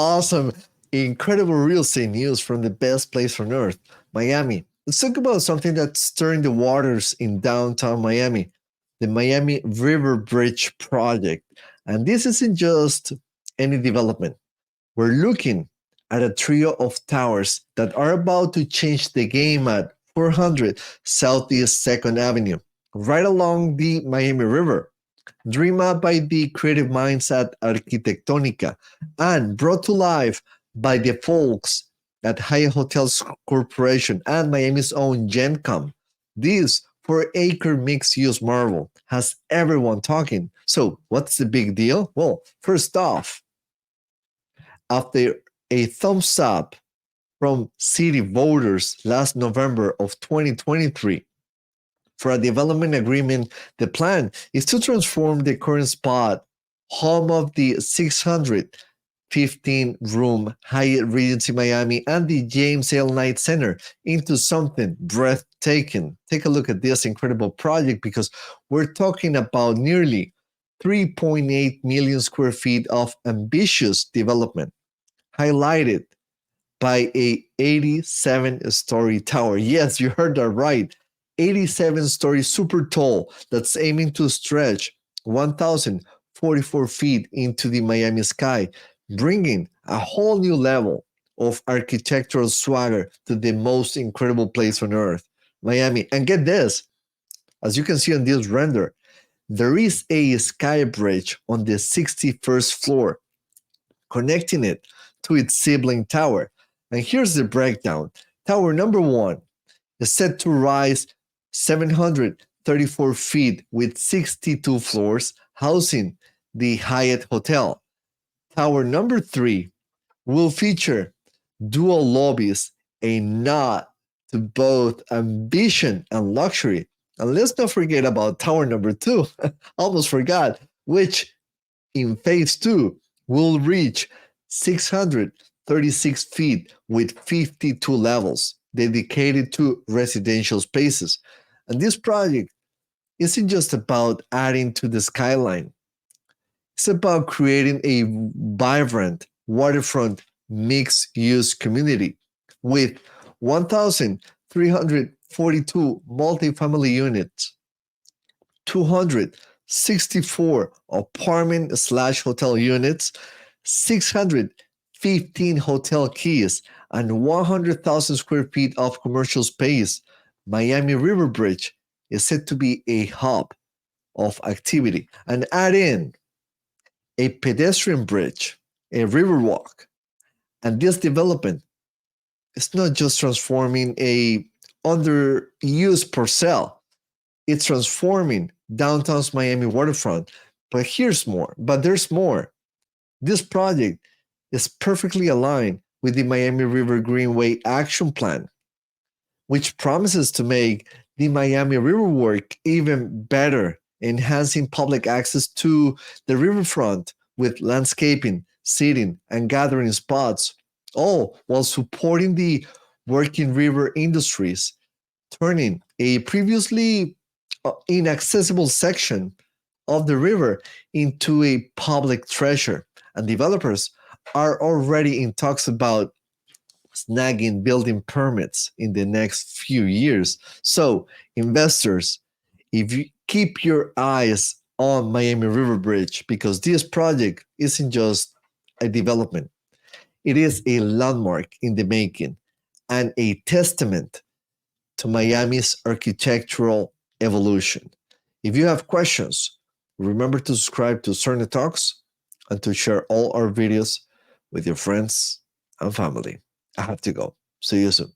Awesome, incredible real estate news from the best place on earth, Miami. Let's talk about something that's stirring the waters in downtown Miami, the Miami Riverbridge project. And this isn't just any development. We're looking at a trio of towers that are about to change the game at 400 Southeast 2nd Avenue, right along the Miami River. Dreamed up by the creative minds at Arquitectonica and brought to life by the folks at Hyatt Hotels Corporation and Miami's own Gencom. This 4-acre mixed-use marvel has everyone talking. So, what's the big deal? Well, first off, after a thumbs up from city voters last November of 2023, for a development agreement, the plan is to transform the current spot, home of the 615-room Hyatt Regency Miami and the James L. Knight Center, into something breathtaking. Take a look at this incredible project because we're talking about nearly 3.8 million square feet of ambitious development, highlighted by a 87-story tower. Yes, you heard that right. 87-story super tall that's aiming to stretch 1,044 feet into the Miami sky, bringing a whole new level of architectural swagger to the most incredible place on earth, Miami. And get this, as you can see on this render, there is a sky bridge on the 61st floor, connecting it to its sibling tower. And here's the breakdown. Tower number 1 is set to rise 734 feet with 62 floors, housing the Hyatt Hotel. Tower number 3 will feature dual lobbies, a nod to both ambition and luxury. And let's not forget about tower number 2, almost forgot, which in phase 2 will reach 636 feet with 52 levels dedicated to residential spaces. And this project isn't just about adding to the skyline. It's about creating a vibrant waterfront mixed-use community with 1,342 multifamily units, 264 apartment/hotel units, 615 hotel keys, and 100,000 square feet of commercial space. Miami Riverbridge is said to be a hub of activity. And add in a pedestrian bridge, a riverwalk, and this development is not just transforming a underused parcel, it's transforming downtown's Miami waterfront. But there's more. This project is perfectly aligned with the Miami River Greenway Action Plan, which promises to make the Miami River work even better, enhancing public access to the riverfront with landscaping, seating, and gathering spots, all while supporting the working river industries, turning a previously inaccessible section of the river into a public treasure. And developers are already in talks about snagging building permits in the next few years. So, investors, if you keep your eyes on Miami Riverbridge, because this project isn't just a development, it is a landmark in the making and a testament to Miami's architectural evolution. If you have questions, remember to subscribe to SERDNA Talks and to share all our videos with your friends and family. I have to go. See you soon.